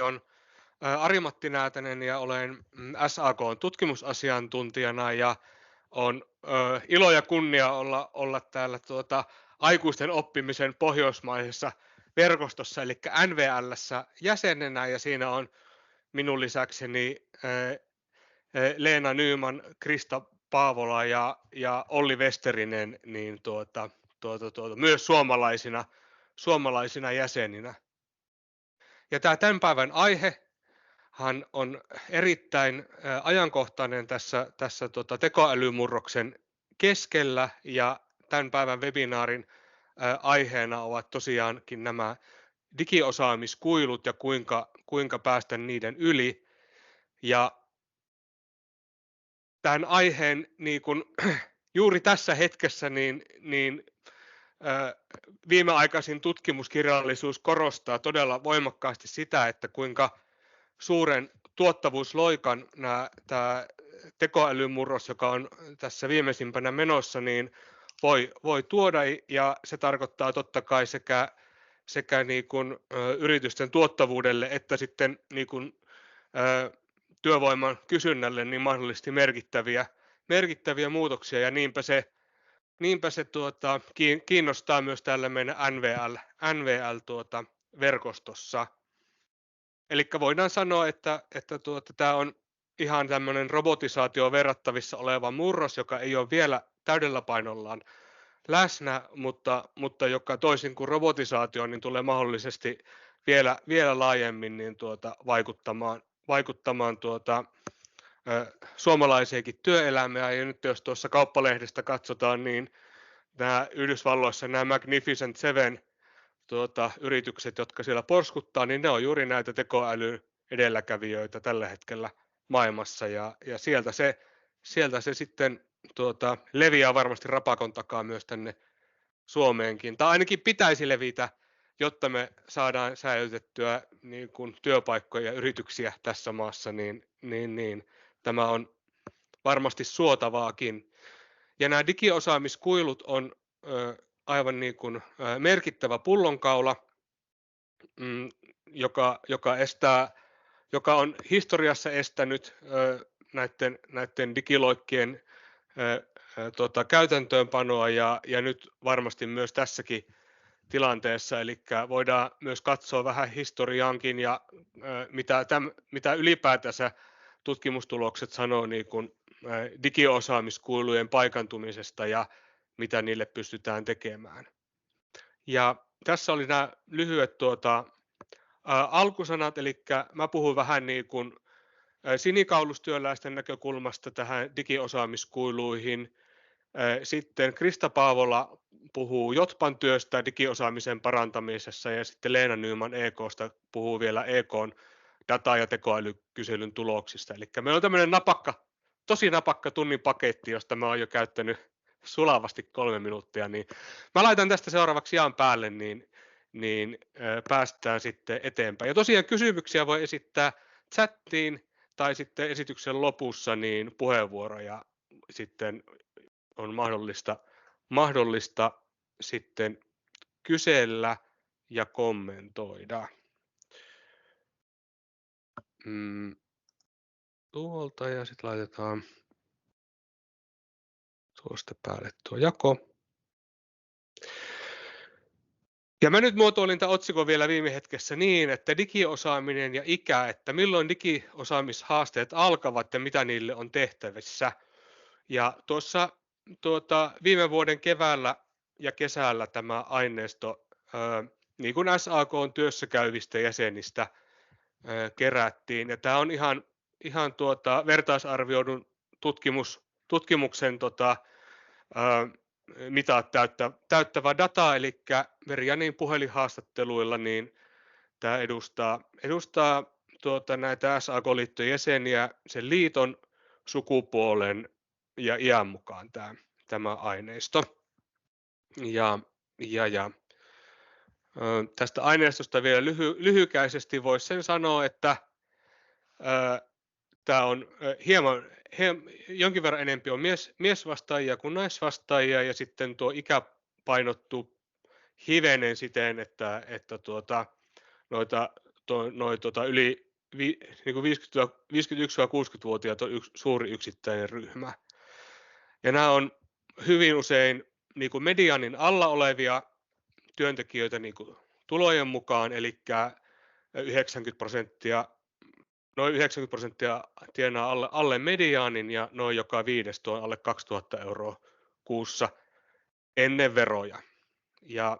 on Ari-Matti Näätänen ja olen SAK:n tutkimusasiantuntijana ja on ilo ja kunnia olla täällä aikuisten oppimisen pohjoismaisessa verkostossa eli NVL:ssä jäsenenä ja siinä on minun lisäkseni Leena Nyman, Krista Paavola ja Olli Westerinen niin myös suomalaisina jäseninä. Ja tämä tämän päivän aihehan on erittäin ajankohtainen tässä tekoälymurroksen keskellä ja tämän päivän webinaarin aiheena ovat tosiaankin nämä digiosaamiskuilut ja kuinka päästä niiden yli. Ja tämän aiheen niin kun, juuri tässä hetkessä viimeaikaisin tutkimuskirjallisuus korostaa todella voimakkaasti sitä, että kuinka suuren tuottavuusloikan tämä tekoälymurros, joka on tässä viimeisimpänä menossa, niin voi tuoda, ja se tarkoittaa totta kai sekä niin kuin, yritysten tuottavuudelle että sitten niin kuin, työvoiman kysynnälle niin mahdollisesti merkittäviä muutoksia, ja niinpä se kiinnostaa myös täällä meidän NVL-verkostossa. Eli voidaan sanoa, että tämä on ihan tämmöinen robotisaatioon verrattavissa oleva murros, joka ei ole vielä täydellä painollaan läsnä, mutta joka toisin kuin robotisaatio, niin tulee mahdollisesti vielä laajemmin niin vaikuttamaan suomalaiseenkin työelämään. Ja nyt jos tuossa Kauppalehdestä katsotaan, niin Yhdysvalloissa nämä Magnificent Seven yritykset, jotka siellä porskuttaa, niin ne on juuri näitä tekoälyn edelläkävijöitä tällä hetkellä maailmassa, ja sieltä se sitten leviää varmasti rapakon takaa myös tänne Suomeenkin, tai ainakin pitäisi levitä, jotta me saadaan säilytettyä niin kuin työpaikkoja ja yrityksiä tässä maassa, niin tämä on varmasti suotavaakin. Ja nämä digiosaamiskuilut on aivan niin kuin merkittävä pullonkaula, joka on historiassa estänyt näiden digiloikkien käytäntöönpanoa ja nyt varmasti myös tässäkin tilanteessa, eli voidaan myös katsoa vähän historiaankin ja mitä ylipäätänsä tutkimustulokset sanoo niin kuin digiosaamiskuilujen paikantumisesta ja mitä niille pystytään tekemään. Ja tässä oli nämä lyhyet alkusanat, eli mä puhun vähän niin kuin sinikaulustyöläisten näkökulmasta tähän digiosaamiskuiluihin. Sitten Krista Paavola puhuu Jotpan työstä digiosaamisen parantamisessa ja sitten Leena Nyman EK:sta puhuu vielä EK:n data- ja tekoälykyselyn tuloksista. Eli meillä on tämmöinen tosi napakka tunnin paketti, josta mä oon jo käyttänyt sulavasti 3 minuuttia, niin mä laitan tästä seuraavaksi jaan päälle, niin päästään sitten eteenpäin. Ja tosiaan kysymyksiä voi esittää chattiin tai sitten esityksen lopussa niin puheenvuoroja sitten on mahdollista sitten kysellä ja kommentoida. Tuolta ja sitten laitetaan tuosta päälle tuo jako. Ja mä nyt muotoilin tämän otsikon vielä viime hetkessä niin, että digiosaaminen ja ikä, että milloin digiosaamishaasteet alkavat ja mitä niille on tehtävissä. Ja tuossa viime vuoden keväällä ja kesällä tämä aineisto, niin kuin SAK:n työssä käyvistä jäsenistä kerättiin, ja tämä on ihan vertaisarvioidun tutkimuksen mitat täyttävä data, eli Verianin puhelinhaastatteluilla, niin tämä edustaa näitä SAK-liittojen jäseniä sen liiton sukupuolen ja iän mukaan tämä aineisto. Ja tästä aineistosta vielä lyhykäisesti voisi sen sanoa, että tämä on jonkin verran enempi on miesvastaajia kuin naisvastaajia, ja sitten tuo ikä painottuu hivenen siten, että noita yli niin 51-60-vuotiaat on suuri yksittäinen ryhmä. Ja nämä on hyvin usein niin kuin medianin alla olevia työntekijöitä niin kuin tulojen mukaan, eli 90%, noin 90% tienaa alle mediaanin ja noin joka viides tuo alle 2000 euroa kuussa ennen veroja. Ja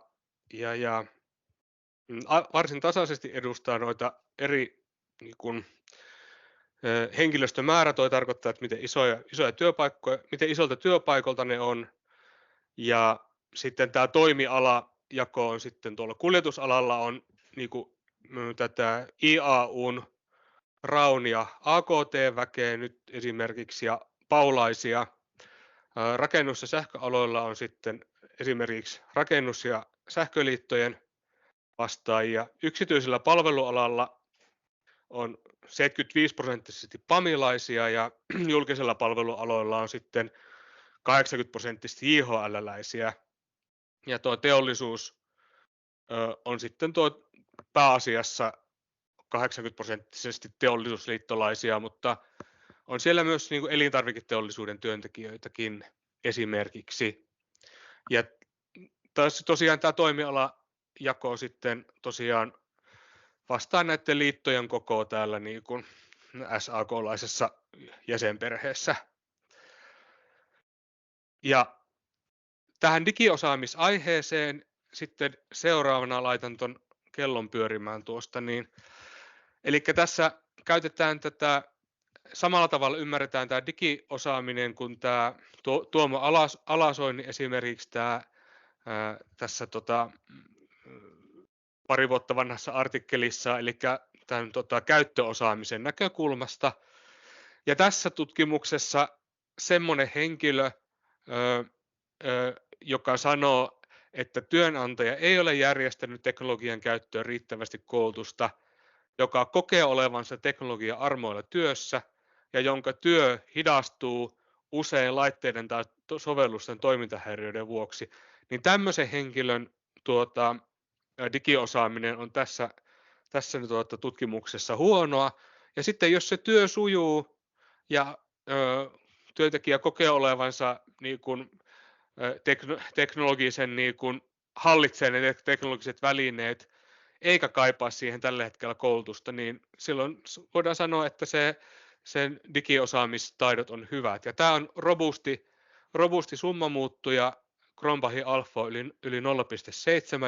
varsin tasaisesti edustaa noita eri niin kuin, henkilöstömäärä, toi tarkoittaa, että miten isoja työpaikkoja, miten isolta työpaikolta ne on. Ja sitten tämä toimialajako on sitten tuolla kuljetusalalla on niin kuin, tätä IAUn, Raun ja AKT-väkeä nyt esimerkiksi ja paulaisia. Rakennus- ja sähköaloilla on sitten esimerkiksi rakennus- ja sähköliittojen vastaajia. Yksityisellä palvelualalla on 75% pamilaisia ja julkisella palvelualoilla on sitten 80% JHL-läisiä. Ja tuo teollisuus on sitten tuo pääasiassa 80% teollisuusliittolaisia, mutta on siellä myös niin kuin elintarviketeollisuuden työntekijöitäkin esimerkiksi. Ja tosiaan tämä toimialajako sitten tosiaan vastaa näiden liittojen kokoa täällä niin kuin SAK-laisessa jäsenperheessä. Ja tähän digiosaamisaiheeseen sitten seuraavana laitan tuon kellon pyörimään tuosta. Eli tässä käytetään tätä, samalla tavalla ymmärretään tämä digiosaaminen kuin tämä Tuomo Alasoinen esimerkiksi tässä pari vuotta vanhassa artikkelissa, eli tämän käyttöosaamisen näkökulmasta. Ja tässä tutkimuksessa semmoinen henkilö, joka sanoo, että työnantaja ei ole järjestänyt teknologian käyttöön riittävästi koulutusta, joka kokee olevansa teknologian armoilla työssä ja jonka työ hidastuu usein laitteiden tai sovellusten toimintahäiriöiden vuoksi, niin tämmöisen henkilön digiosaaminen on tässä tutkimuksessa huonoa. Ja sitten jos se työ sujuu ja työntekijä kokee olevansa niin kuin, teknologisen niin kuin, hallitsee ne teknologiset välineet, eikä kaipaa siihen tällä hetkellä koulutusta, niin silloin voidaan sanoa, että sen digiosaamistaidot on hyvät. Ja tämä on robusti summamuuttuja Cronbachin alfa yli 0,7,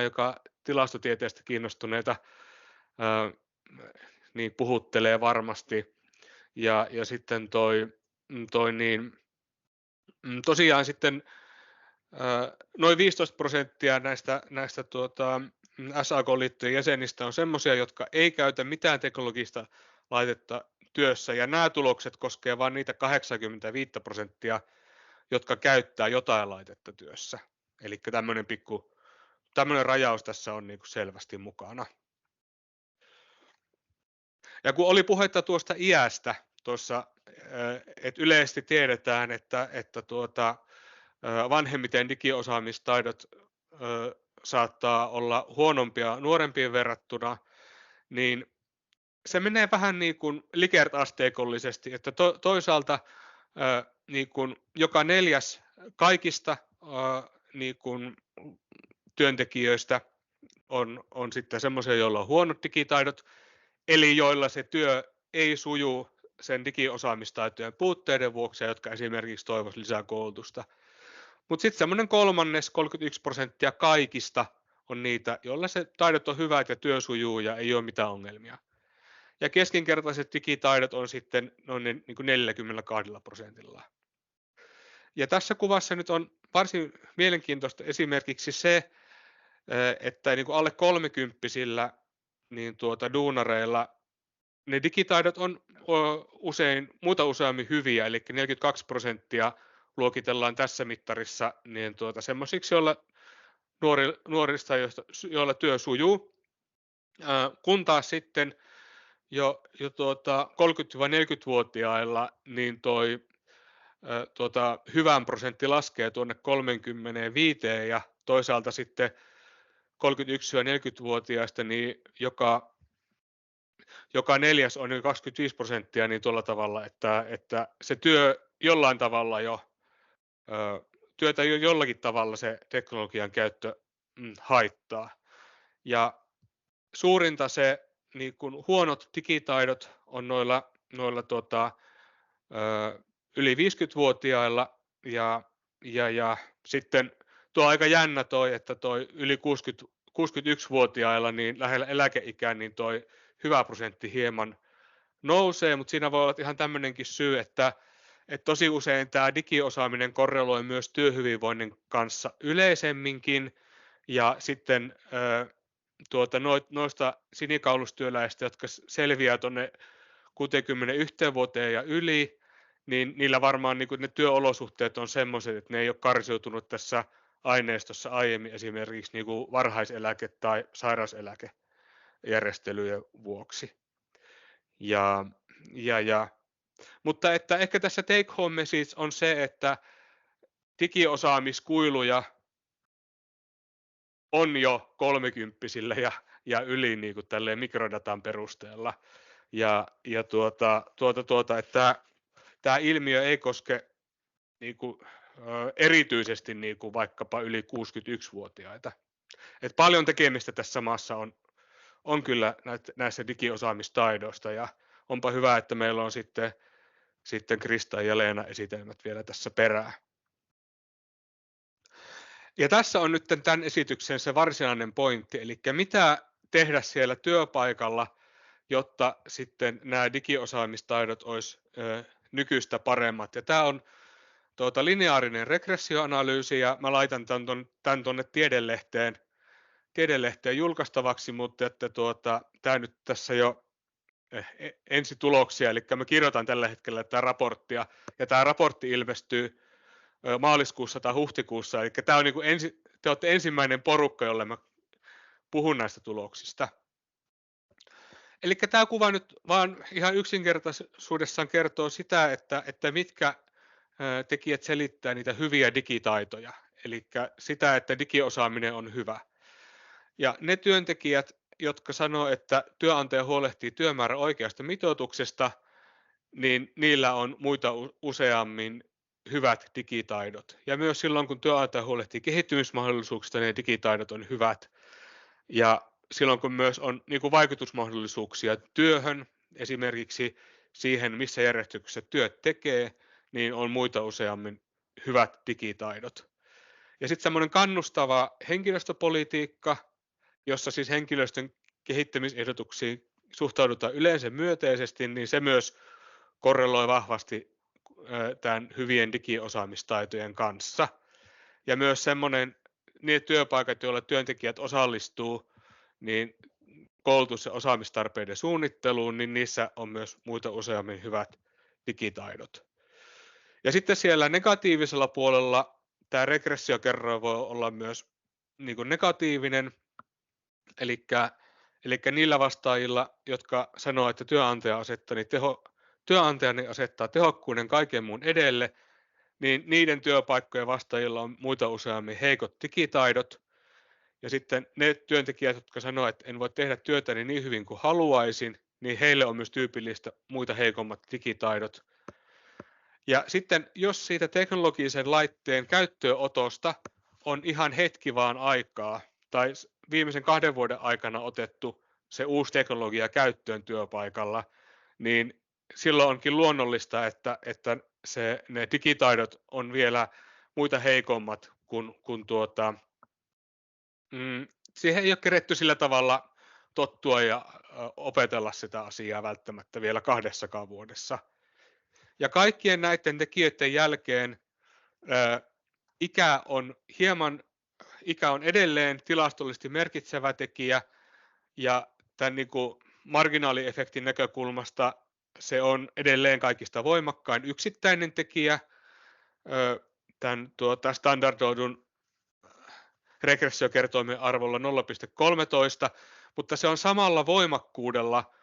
joka tilastotieteestä kiinnostuneita niin puhuttelee varmasti. Ja sitten tosiaan sitten noin 15% näistä SAK-liittojen jäsenistä on semmoisia, jotka ei käytä mitään teknologista laitetta työssä, ja nämä tulokset koskevat vain niitä 85%, jotka käyttää jotain laitetta työssä. Eli tämmöinen rajaus tässä on niin kuin selvästi mukana. Ja kun oli puhetta tuosta iästä tuossa, että yleisesti tiedetään, että vanhemmiten digiosaamistaidot saattaa olla huonompia nuorempiin verrattuna, niin se menee vähän niin kuin Likert-asteikollisesti, että toisaalta niin kuin joka neljäs kaikista niin kuin työntekijöistä on sitten semmoisia, joilla on huonot digitaidot, eli joilla se työ ei suju sen digiosaamistaitojen puutteiden vuoksi, jotka esimerkiksi toivoisivat lisää koulutusta. Mutta sitten semmoinen kolmannes, 31% kaikista on niitä, joilla se taidot on hyvät ja työ sujuu ja ei ole mitään ongelmia. Ja keskinkertaiset digitaidot on sitten noin niin kuin 42%. Ja tässä kuvassa nyt on varsin mielenkiintoista esimerkiksi se, että niin kuin alle 30-sillä niin duunareilla ne digitaidot on muuta useammin hyviä, eli 42% luokitellaan tässä mittarissa niin semmoisiksi, nuorista, joilla työ sujuu, kun taas sitten jo 30-40-vuotiailla niin hyvän prosentti laskee tuonne 35 ja toisaalta sitten 31-40-vuotiaista niin joka joka neljäs on yli 25% niin tuolla tavalla, että se työ jollain tavalla jo, työtä jo jollakin tavalla se teknologian käyttö haittaa. Ja suurinta se niin kuin huonot digitaidot on noilla yli 50-vuotiailla ja sitten tuo aika jännä toi, että toi yli 61-vuotiailla niin lähellä eläkeikää niin toi hyvä prosentti hieman nousee, mutta siinä voi olla ihan tämmöinenkin syy, että tosi usein tämä digiosaaminen korreloi myös työhyvinvoinnin kanssa yleisemminkin ja sitten noista sinikaulustyöläisistä, jotka selviää tuonne 61 vuoteen ja yli, niin niillä varmaan niin kuin ne työolosuhteet on semmoiset, että ne ei ole karsiutunut tässä aineistossa aiemmin esimerkiksi niin kuin varhaiseläke- tai sairauseläkejärjestelyjen vuoksi. Mutta että ehkä tässä take home message on se, että digiosaamiskuiluja on jo 30-vuotiailla ja yli niin kuin tälleen mikrodatan perusteella. Että tämä ilmiö ei koske niin kuin, erityisesti niin kuin vaikkapa yli 61-vuotiaita. Et paljon tekemistä tässä maassa on kyllä näissä digiosaamistaidoista ja onpa hyvä, että meillä on sitten Krista ja Leena esitelmät vielä tässä perään. Ja tässä on nyt tämän esityksen se varsinainen pointti, eli mitä tehdä siellä työpaikalla, jotta sitten nämä digiosaamistaidot olisi nykyistä paremmat. Ja tämä on lineaarinen regressioanalyysi, ja mä laitan tämän tuonne tiedelehteen julkaistavaksi, mutta että tämä nyt tässä jo ensituloksia, eli mä kirjoitan tällä hetkellä tätä raporttia, ja tämä raportti ilmestyy maaliskuussa tai huhtikuussa, eli tämä on niin kuin te olette ensimmäinen porukka, jolle mä puhun näistä tuloksista. Eli tämä kuva nyt vaan ihan yksinkertaisuudessaan kertoo sitä, että mitkä tekijät selittää niitä hyviä digitaitoja, eli sitä, että digiosaaminen on hyvä. Ja ne työntekijät, jotka sanoo, että työnantaja huolehtii työmäärän oikeasta mitoituksesta, niin niillä on muita useammin hyvät digitaidot. Ja myös silloin, kun työnantaja huolehtii kehittymismahdollisuuksista, ne digitaidot on hyvät. Ja silloin, kun myös on niin kuin vaikutusmahdollisuuksia työhön, esimerkiksi siihen, missä järjestyksessä työt tekee, niin on muita useammin hyvät digitaidot. Ja sitten semmoinen kannustava henkilöstöpolitiikka, jossa siis henkilöstön kehittämisehdotuksiin suhtaudutaan yleensä myönteisesti, niin se myös korreloi vahvasti tämän hyvien digiosaamistaitojen kanssa. Ja myös semmoinen, ne työpaikat, joilla työntekijät osallistuu, niin koulutus- ja osaamistarpeiden suunnitteluun, niin niissä on myös muita useammin hyvät digitaidot. Ja sitten siellä negatiivisella puolella tämä regressiokerroin voi olla myös niin kuin negatiivinen, eli niillä vastaajilla, jotka sanoo, että työnantajani asettaa tehokkuuden kaiken muun edelle, niin niiden työpaikkojen vastaajilla on muita useammin heikot digitaidot. Ja sitten ne työntekijät, jotka sanoo, että en voi tehdä työtäni niin hyvin kuin haluaisin, niin heille on myös tyypillistä muita heikommat digitaidot. Ja sitten jos siitä teknologisen laitteen käyttöönotosta on ihan hetki vaan aikaa, tai viimeisen 2 vuoden aikana otettu se uusi teknologia käyttöön työpaikalla, niin silloin onkin luonnollista, että ne digitaidot on vielä muita heikommat, kun siihen ei ole keretty sillä tavalla tottua ja opetella sitä asiaa välttämättä vielä 2 vuodessa. Ja kaikkien näiden tekijöiden jälkeen ikä on edelleen tilastollisesti merkitsevä tekijä, ja tämän niin kuin marginaaliefektin näkökulmasta se on edelleen kaikista voimakkain yksittäinen tekijä tämän standardoidun regressiokertoimen arvolla 0,13, mutta se on samalla voimakkuudella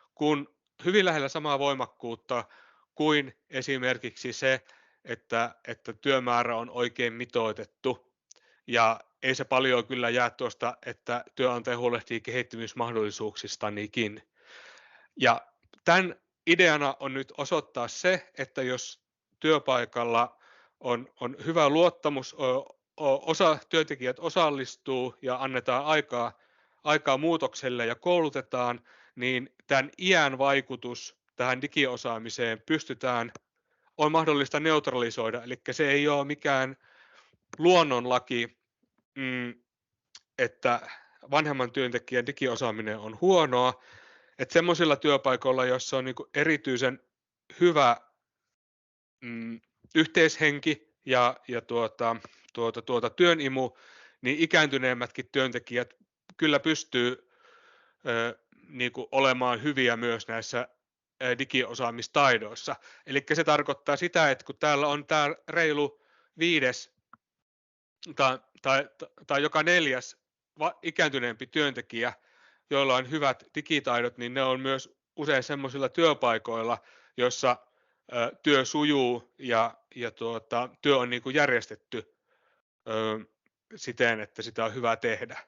hyvin lähellä samaa voimakkuutta kuin esimerkiksi se, että työmäärä on oikein mitoitettu, ja ei se paljon kyllä jää tuosta, että työnantaja huolehtii kehittymismahdollisuuksistanikin. Ja Tämän ideana on nyt osoittaa se, että jos työpaikalla on hyvä luottamus, työntekijät osallistuu ja annetaan aikaa muutokselle ja koulutetaan, niin tämän iän vaikutus tähän digiosaamiseen on mahdollista neutralisoida, eli se ei ole mikään luonnonlaki, että vanhemman työntekijän digiosaaminen on huonoa, että semmoisilla työpaikoilla, joissa on niin kuin erityisen hyvä yhteishenki ja työnimu, niin ikääntyneemmätkin työntekijät kyllä pystyy niin kuin olemaan hyviä myös näissä digiosaamistaidoissa. Eli se tarkoittaa sitä, että kun täällä on tämä reilu 5. tai joka 4. ikääntyneempi työntekijä, joilla on hyvät digitaidot, niin ne on myös usein semmoisilla työpaikoilla, joissa työ sujuu ja työ on niin kuin järjestetty siten, että sitä on hyvä tehdä.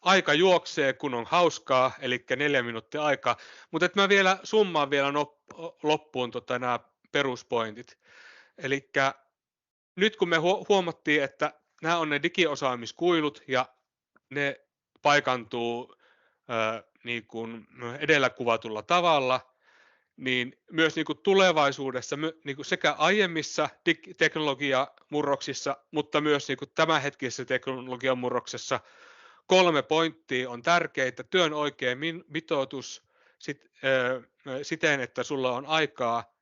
Aika juoksee, kun on hauskaa, eli 4 minuuttia aikaa, mutta mä vielä summaan vielä loppuun nämä peruspointit. Eli nyt kun me huomattiin, että nämä on ne digiosaamiskuilut ja ne paikantuu niin kuin edellä kuvatulla tavalla, niin myös niin kuin tulevaisuudessa niin kuin sekä aiemmissa teknologiamurroksissa, mutta myös niin kuin tämänhetkisessä teknologiamurroksessa 3 pointtia on tärkeitä. Työn oikea mitoitus siten, että sulla on aikaa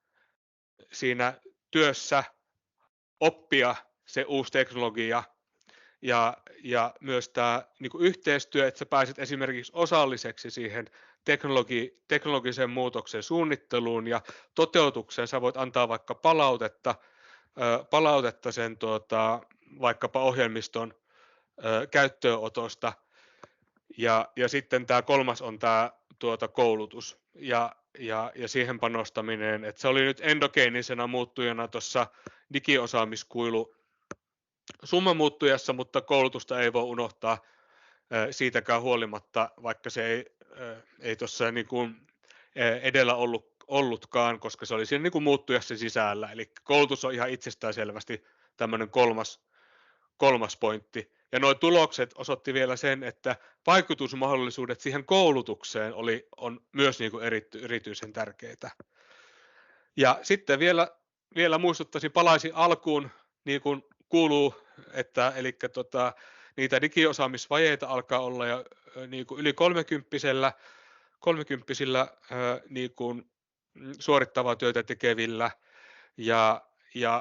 siinä työssä oppia se uusi teknologia ja myös tämä niin kuin yhteistyö, että sä pääset esimerkiksi osalliseksi siihen teknologisen muutoksen suunnitteluun ja toteutukseen. Sä voit antaa vaikka palautetta sen vaikkapa ohjelmiston käyttöönotosta. Ja sitten tämä 3. on tämä koulutus ja siihen panostaminen. Et se oli nyt endogeenisena muuttujana tuossa digiosaamiskuilu summamuuttujassa, mutta koulutusta ei voi unohtaa siitäkään huolimatta, vaikka se ei tuossa niin kuin edellä ollutkaan, koska se oli siinä niin kuin muuttujassa sisällä. Eli koulutus on ihan itsestäänselvästi tämmöinen kolmas pointti. Ja nuo tulokset osoitti vielä sen, että vaikutusmahdollisuudet siihen koulutukseen on myös niin kuin erityisen tärkeitä. Ja sitten vielä palaisin alkuun, niin kuin kuuluu, eli niitä digiosaamisvajeita alkaa olla jo niin kuin yli 30-sillä niin kuin suorittavaa työtä tekevillä,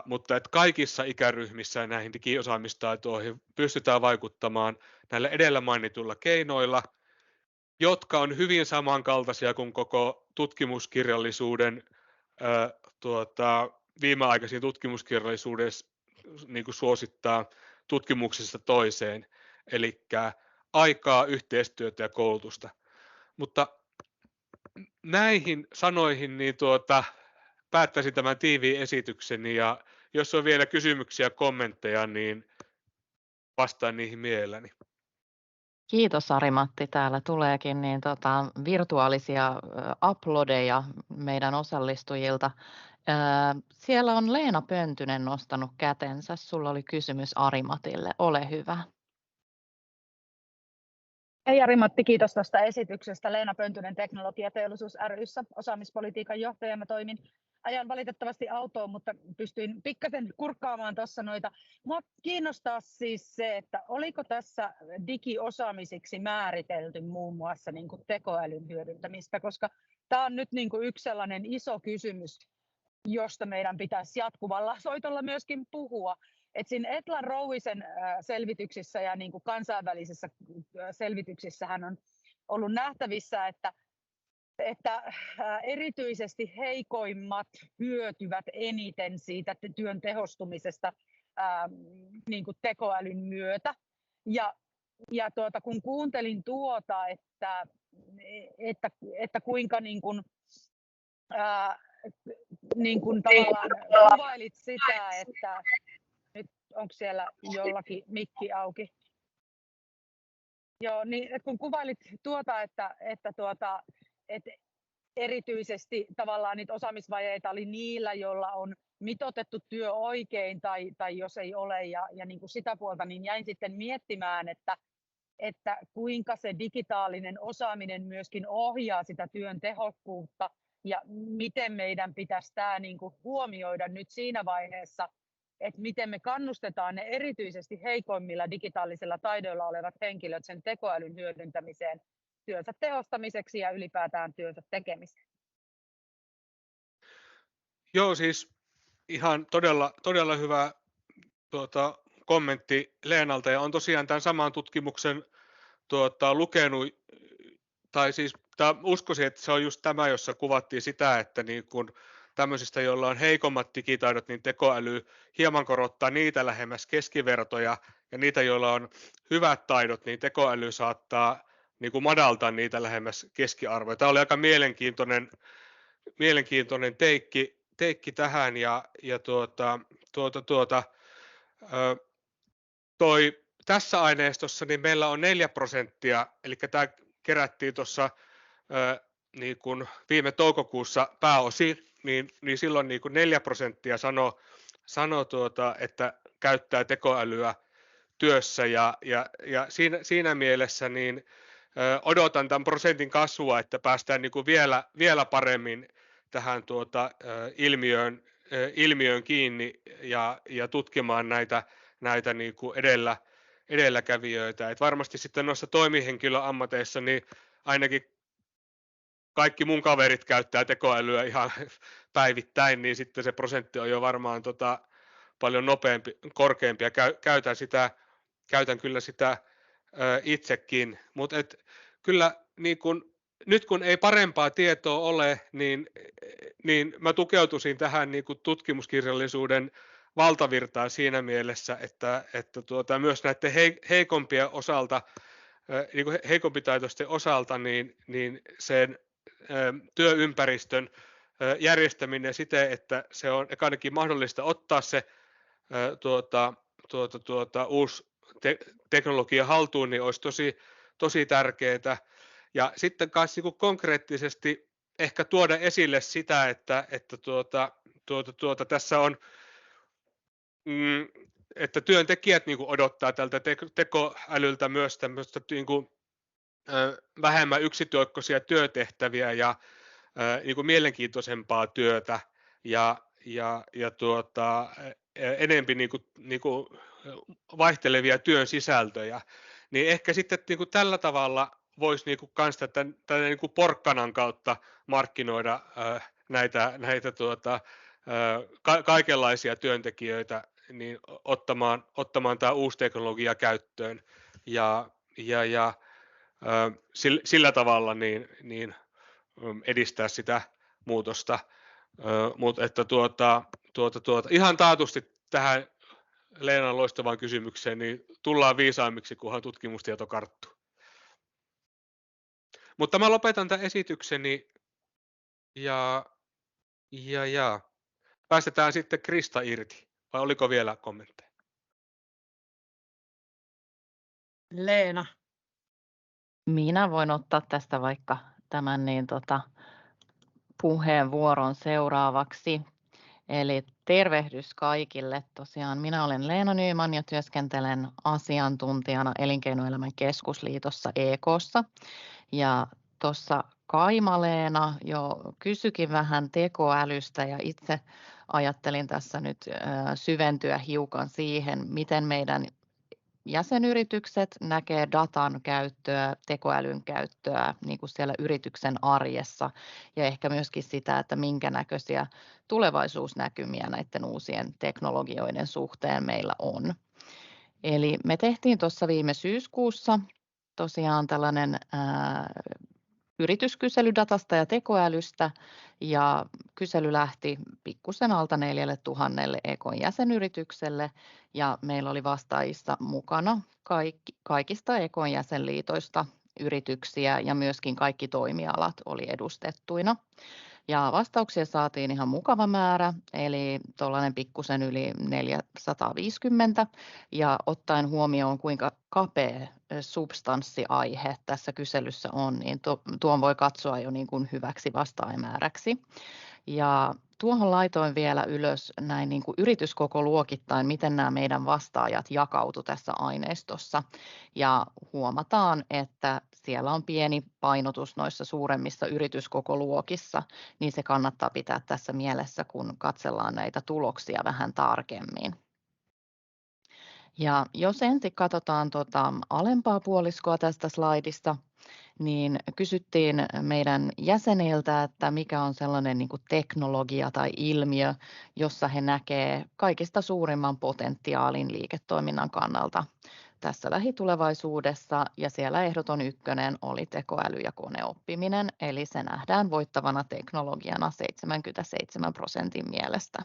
mutta että kaikissa ikäryhmissä näihin digiosaamistaitoihin pystytään vaikuttamaan näillä edellä mainituilla keinoilla, jotka on hyvin samankaltaisia kuin koko tutkimuskirjallisuuden viimeaikaisiin tutkimuskirjallisuudessa niin kuin suosittaa tutkimuksesta toiseen, eli aikaa, yhteistyötä ja koulutusta. Mutta näihin sanoihin niin päättäisin tämän tiiviin esitykseni, ja jos on vielä kysymyksiä ja kommentteja, niin vastaan niihin mielelläni. Kiitos Ari-Matti. Täällä tuleekin niin virtuaalisia uploadeja meidän osallistujilta. Siellä on Leena Pöntynen nostanut kätensä. Sulla oli kysymys Ari-Matille. Ole hyvä. Hei Ari-Matti, kiitos tästä esityksestä. Leena Pöntynen Teknologiateollisuus ry:ssä osaamispolitiikan johtajana toimin. Ajan valitettavasti autoon, mutta pystyin pikkasen kurkkaamaan tuossa noita. Mua kiinnostaa siis se, että oliko tässä digiosaamisiksi määritelty muun muassa niin kuin tekoälyn hyödyntämistä, koska tämä on nyt niin kuin yksi sellainen iso kysymys, josta meidän pitäisi jatkuvalla soitolla myöskin puhua. Et siinä Etlan Rowisen selvityksissä ja niin kuin kansainvälisissä selvityksissähän on ollut nähtävissä, että erityisesti heikoimmat hyötyvät eniten siitä työn tehostumisesta niin kuin tekoälyn myötä. Ja kun kuuntelin että kuinka niin kuin tavallaan kuvailit sitä, että nyt onko siellä jollakin mikki auki? Joo, niin että kun kuvailit että erityisesti tavallaan niitä osaamisvajeita oli niillä, joilla on mitoitettu työ oikein tai jos ei ole ja niin kuin sitä puolta, niin jäin sitten miettimään, että kuinka se digitaalinen osaaminen myöskin ohjaa sitä työn tehokkuutta ja miten meidän pitäisi tämä niin kuin huomioida nyt siinä vaiheessa, että miten me kannustetaan ne erityisesti heikoimmilla digitaalisilla taidoilla olevat henkilöt sen tekoälyn hyödyntämiseen työnsä tehostamiseksi ja ylipäätään työnsä tekemiseen. Joo, siis ihan todella hyvä kommentti Leenalta, ja on tosiaan tämän saman tutkimuksen lukenut, tai siis uskoisin, että se on just tämä, jossa kuvattiin sitä, että niin kun tämmöisistä, joilla on heikommat digitaidot, niin tekoäly hieman korottaa niitä lähemmäs keskivertoja, ja niitä, joilla on hyvät taidot, niin tekoäly saattaa niin kuin madaltaa niitä lähemmäs keskiarvoja. Tämä oli aika mielenkiintoinen teikki tähän, ja tässä aineistossa niin meillä on 4%, eli tämä kerättiin tuossa niin kuin viime toukokuussa pääosin, niin silloin niin kuin 4% sanoi että käyttää tekoälyä työssä, ja siinä mielessä niin odotan tämän prosentin kasvua, että päästään niin kuin vielä paremmin tähän ilmiöön kiinni ja tutkimaan näitä niin kuin edelläkävijöitä. Et varmasti sitten noissa toimihenkilöammateissa niin ainakin kaikki mun kaverit käyttää tekoälyä ihan päivittäin, niin sitten se prosentti on jo varmaan paljon korkeampi, ja käytän kyllä sitä itsekin. Mutta kyllä niin kun, nyt kun ei parempaa tietoa ole, niin mä tukeutuisin tähän niin kun tutkimuskirjallisuuden valtavirtaan siinä mielessä, että myös näiden heikompien osalta, niin kuin heikompitaitoisten osalta, niin sen työympäristön järjestäminen siten, että se on ainakin mahdollista ottaa se uusi teknologia haltuun, niin olisi tosi tärkeää. Ja sitten kanssa niin konkreettisesti ehkä tuoda esille sitä, että tässä on, että työntekijät niin kuin odottaa tältä tekoälyltä myös tämmöistä niin kuin vähemmän yksitoikkoisia työtehtäviä ja niin kuin mielenkiintoisempaa työtä ja enempi niin kuin vaihtelevia työn sisältöjä, niin ehkä sitten niin kuin tällä tavalla voisi niin kuin kans tätä niin kuin porkkanan kautta markkinoida näitä kaikenlaisia työntekijöitä, niin ottamaan tämä uusi teknologia käyttöön ja sillä tavalla niin edistää sitä muutosta, mutta että ihan taatusti tähän Leenan loistavaan kysymykseen niin tullaan viisaammiksi, kunhan tutkimustieto karttuu. Mutta mä lopetan tämän esitykseni ja päästetään sitten Krista irti, vai oliko vielä kommentteja? Leena. Minä voin ottaa tästä vaikka tämän puheenvuoron seuraavaksi. Eli tervehdys kaikille. Tosiaan minä olen Leena Nyman ja työskentelen asiantuntijana Elinkeinoelämän keskusliitossa EK:ssa. Ja tuossa Kaima-Leena jo kysyikin vähän tekoälystä, ja itse ajattelin tässä nyt syventyä hiukan siihen, miten meidän jäsenyritykset näkee datan käyttöä, tekoälyn käyttöä niin kuin siellä yrityksen arjessa, ja ehkä myöskin sitä, että minkä näköisiä tulevaisuusnäkymiä näiden uusien teknologioiden suhteen meillä on. Eli me tehtiin tuossa viime syyskuussa tosiaan tällainen yrityskysely datasta ja tekoälystä, ja kysely lähti pikkusen alta 4000 EK:n jäsenyritykselle, ja meillä oli vastaajissa mukana kaikista EK:n jäsenliitoista yrityksiä, ja myöskin kaikki toimialat oli edustettuina. Ja vastauksia saatiin ihan mukava määrä, eli tuollainen pikkusen yli 450, ja ottaen huomioon kuinka kapea substanssiaihe tässä kyselyssä on, niin tuon voi katsoa jo niin kuin hyväksi vastaajamääräksi. Ja tuohon laitoin vielä ylös näin niin kuin yrityskokoluokittain, miten nämä meidän vastaajat jakautu tässä aineistossa. Ja huomataan, että siellä on pieni painotus noissa suuremmissa yrityskokoluokissa, niin se kannattaa pitää tässä mielessä, kun katsellaan näitä tuloksia vähän tarkemmin. Ja jos ensin katsotaan alempaa puoliskoa tästä slaidista, niin kysyttiin meidän jäseniltä, että mikä on sellainen niin kuin teknologia tai ilmiö, jossa he näkee kaikista suurimman potentiaalin liiketoiminnan kannalta tässä lähitulevaisuudessa, ja siellä ehdoton ykkönen oli tekoäly ja koneoppiminen, eli se nähdään voittavana teknologiana 77% mielestä.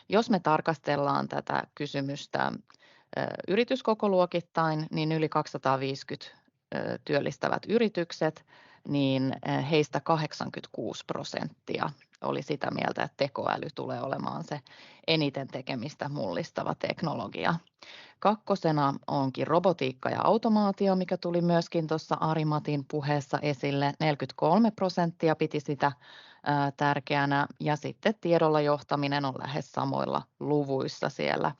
Jos me tarkastellaan tätä kysymystä yrityskokoluokittain, niin yli 250 työllistävät yritykset, niin heistä 86% oli sitä mieltä, että tekoäly tulee olemaan se eniten tekemistä mullistava teknologia. Kakkosena onkin robotiikka ja automaatio, mikä tuli myöskin tuossa Ari-Matin puheessa esille. 43% piti sitä tärkeänä, ja sitten tiedolla johtaminen on lähes samoilla luvuissa siellä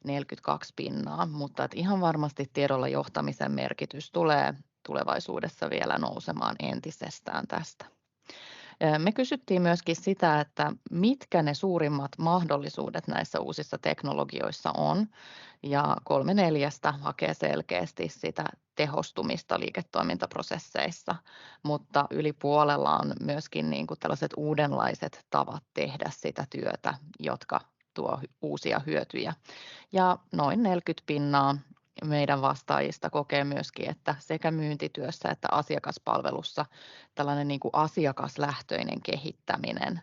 42%, mutta ihan varmasti tiedolla johtamisen merkitys tulee tulevaisuudessa vielä nousemaan entisestään tästä. Me kysyttiin myöskin sitä, että mitkä ne suurimmat mahdollisuudet näissä uusissa teknologioissa on, ja 3/4 hakee selkeästi sitä tehostumista liiketoimintaprosesseissa, mutta yli puolella on myöskin niin kuin tällaiset uudenlaiset tavat tehdä sitä työtä, jotka tuo uusia hyötyjä. Ja noin 40% meidän vastaajista kokee myöskin, että sekä myyntityössä että asiakaspalvelussa tällainen niin kuin asiakaslähtöinen kehittäminen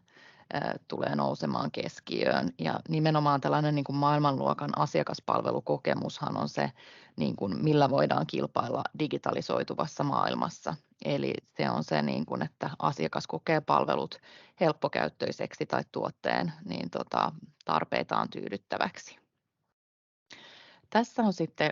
tulee nousemaan keskiöön. Ja nimenomaan tällainen niin kuin maailmanluokan asiakaspalvelukokemushan on se, niin kuin millä voidaan kilpailla digitalisoituvassa maailmassa. Eli se on se, niin kuin, että asiakas kokee palvelut helppokäyttöiseksi tai tuotteen niin tarpeitaan tyydyttäväksi. Tässä on sitten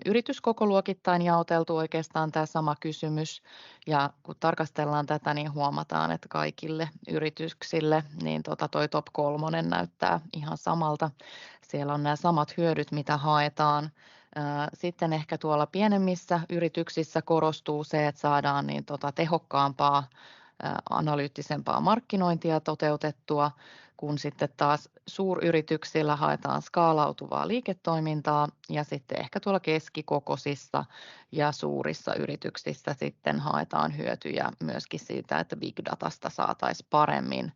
yrityskokoluokittain jaoteltu oikeastaan tämä sama kysymys, ja kun tarkastellaan tätä, niin huomataan, että kaikille yrityksille niin toi top 3 näyttää ihan samalta. Siellä on nämä samat hyödyt, mitä haetaan. Sitten ehkä tuolla pienemmissä yrityksissä korostuu se, että saadaan niin tehokkaampaa, analyyttisempaa markkinointia toteutettua, kun sitten taas suuryrityksillä haetaan skaalautuvaa liiketoimintaa, ja sitten ehkä tuolla keskikokoisissa ja suurissa yrityksissä sitten haetaan hyötyjä myöskin siitä, että big datasta saataisiin paremmin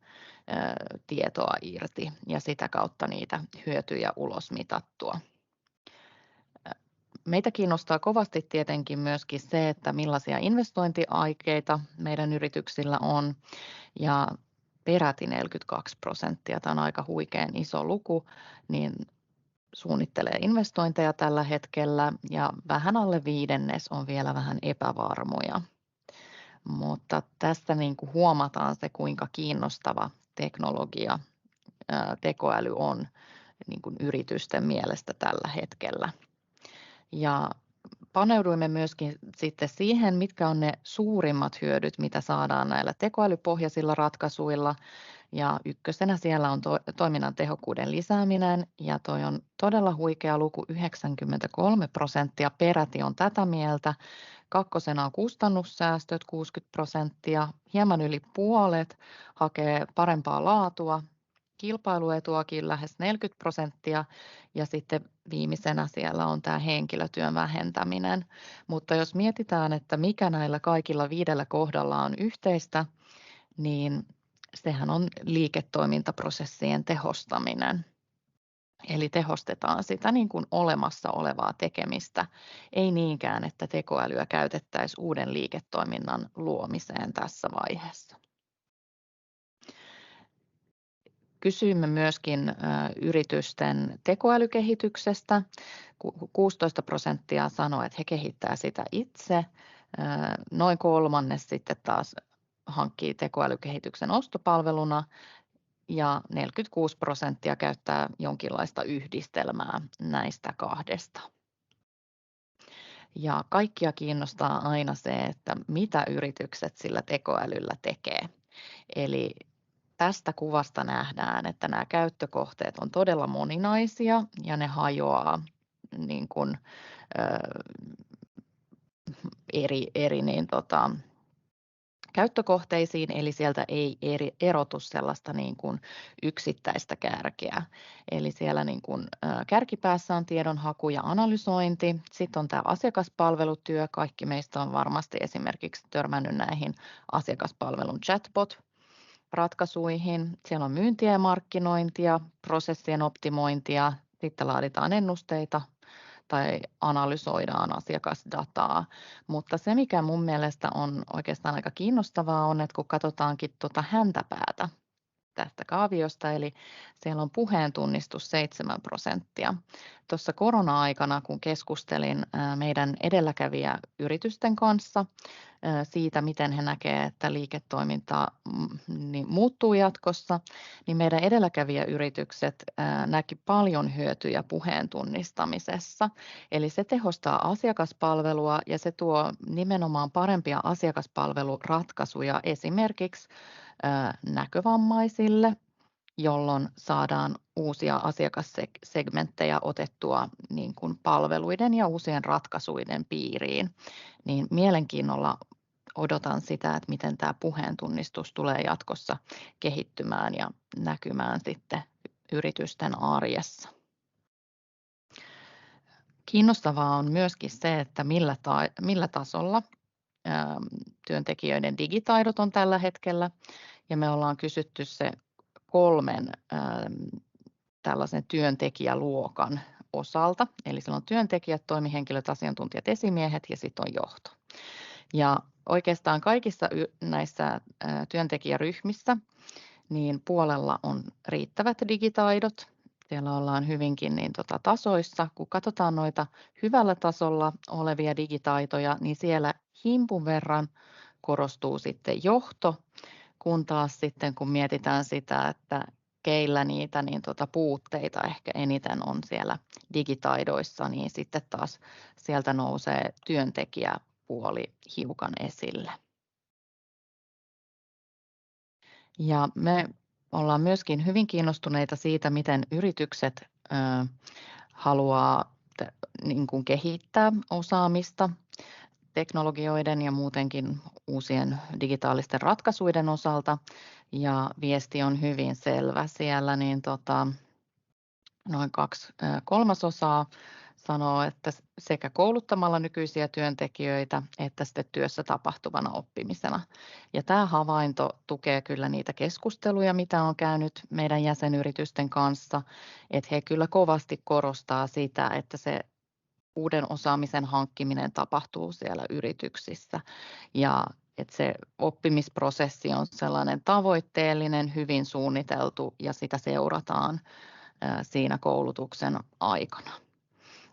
tietoa irti ja sitä kautta niitä hyötyjä ulosmitattua. Meitä kiinnostaa kovasti tietenkin myöskin se, että millaisia investointiaikeita meidän yrityksillä on, ja peräti 42%, tämä on aika huikean iso luku, niin suunnittelee investointeja tällä hetkellä, ja vähän alle 1/5 on vielä vähän epävarmoja. Mutta tästä niin kuin huomataan se, kuinka kiinnostava teknologia tekoäly on niin kuin yritysten mielestä tällä hetkellä. Ja paneuduimme myöskin sitten siihen, mitkä on ne suurimmat hyödyt, mitä saadaan näillä tekoälypohjaisilla ratkaisuilla. Ja ykkösenä siellä on toiminnan tehokkuuden lisääminen, ja toi on todella huikea luku, 93% peräti on tätä mieltä. Kakkosena on kustannussäästöt, 60%, hieman yli puolet hakee parempaa laatua, kilpailuetuakin lähes 40%, ja sitten viimeisenä siellä on tämä henkilötyön vähentäminen. Mutta jos mietitään, että mikä näillä kaikilla 5 kohdalla on yhteistä, niin sehän on liiketoimintaprosessien tehostaminen. Eli tehostetaan sitä niin kuin olemassa olevaa tekemistä, ei niinkään, että tekoälyä käytettäisiin uuden liiketoiminnan luomiseen tässä vaiheessa. Kysyimme myöskin yritysten tekoälykehityksestä. 16% sanoi, että he kehittää sitä itse. Noin kolmannes sitten taas hankkii tekoälykehityksen ostopalveluna ja 46% käyttää jonkinlaista yhdistelmää näistä kahdesta. Ja kaikkia kiinnostaa aina se, että mitä yritykset sillä tekoälyllä tekee. Eli tästä kuvasta nähdään, että nämä käyttökohteet on todella moninaisia ja ne hajoaa niin kuin, eri käyttökohteisiin, eli sieltä ei erotu sellaista niin kuin yksittäistä kärkeä. Eli siellä niin kuin, kärkipäässä on tiedonhaku ja analysointi, sitten on tämä asiakaspalvelutyö, kaikki meistä on varmasti esimerkiksi törmännyt näihin asiakaspalvelun chatbot-ratkaisuihin. Siellä on myyntiä ja markkinointia, prosessien optimointia, sitten laaditaan ennusteita tai analysoidaan asiakasdataa, mutta se mikä mun mielestä on oikeastaan aika kiinnostavaa on, että kun katsotaankin tuota häntäpäätä tästä kaaviosta, eli siellä on puheentunnistus 7%. Tuossa korona-aikana, kun keskustelin meidän edelläkävijäyritysten kanssa siitä, miten he näkevät, että liiketoiminta muuttuu jatkossa, niin meidän edelläkävijäyritykset näki paljon hyötyjä puheen tunnistamisessa. Eli se tehostaa asiakaspalvelua ja se tuo nimenomaan parempia asiakaspalveluratkaisuja esimerkiksi näkövammaisille, jolloin saadaan uusia asiakassegmenttejä otettua niin kuin palveluiden ja uusien ratkaisuiden piiriin. Niin mielenkiinnolla odotan sitä, että miten tämä puheentunnistus tulee jatkossa kehittymään ja näkymään sitten yritysten arjessa. Kiinnostavaa on myöskin se, että millä tasolla työntekijöiden digitaidot on tällä hetkellä, ja me ollaan kysytty se 3 tällaisen työntekijäluokan osalta, eli siellä on työntekijät, toimihenkilöt, asiantuntijat, esimiehet ja sitten on johto. Ja oikeastaan kaikissa näissä työntekijäryhmissä niin puolella on riittävät digitaidot. Siellä ollaan hyvinkin tasoissa. Kun katsotaan noita hyvällä tasolla olevia digitaitoja, niin siellä himpun verran korostuu sitten johto, kun taas sitten kun mietitään sitä, että keillä niitä puutteita ehkä eniten on siellä digitaidoissa, niin sitten taas sieltä nousee työntekijäpuoli hiukan esille. Ja me ollaan myöskin hyvin kiinnostuneita siitä, miten yritykset haluaa niin kuin kehittää osaamista teknologioiden ja muutenkin uusien digitaalisten ratkaisuiden osalta. Ja viesti on hyvin selvä siellä, niin noin 2/3 sanoo, että sekä kouluttamalla nykyisiä työntekijöitä että sitten työssä tapahtuvana oppimisena. Ja tämä havainto tukee kyllä niitä keskusteluja, mitä on käynyt meidän jäsenyritysten kanssa, että he kyllä kovasti korostaa sitä, että se uuden osaamisen hankkiminen tapahtuu siellä yrityksissä ja että se oppimisprosessi on sellainen tavoitteellinen, hyvin suunniteltu ja sitä seurataan siinä koulutuksen aikana.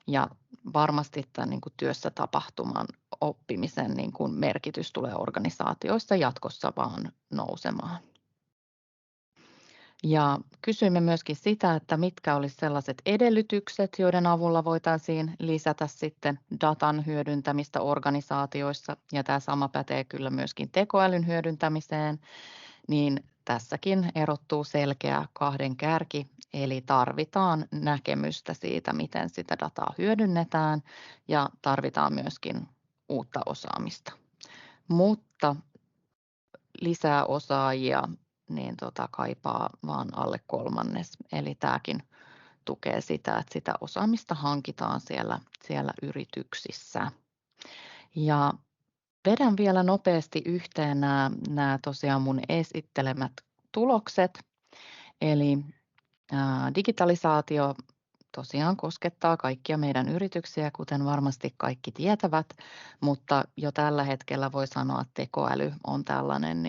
Ja varmasti tämän niin kuin työssä tapahtuman oppimisen niin kuin merkitys tulee organisaatioissa jatkossa vaan nousemaan. Ja kysyimme myöskin sitä, että mitkä olisi sellaiset edellytykset, joiden avulla voitaisiin lisätä sitten datan hyödyntämistä organisaatioissa, ja tämä sama pätee kyllä myöskin tekoälyn hyödyntämiseen, niin tässäkin erottuu selkeä 2 kärki, eli tarvitaan näkemystä siitä, miten sitä dataa hyödynnetään, ja tarvitaan myöskin uutta osaamista. Mutta lisää osaajia niin kaipaa vaan alle 1/3, eli tämäkin tukee sitä, että sitä osaamista hankitaan siellä yrityksissä. Ja vedän vielä nopeasti yhteen nämä tosiaan mun esittelemät tulokset, eli digitalisaatio tosiaan koskettaa kaikkia meidän yrityksiä, kuten varmasti kaikki tietävät, mutta jo tällä hetkellä voi sanoa, että tekoäly on tällainen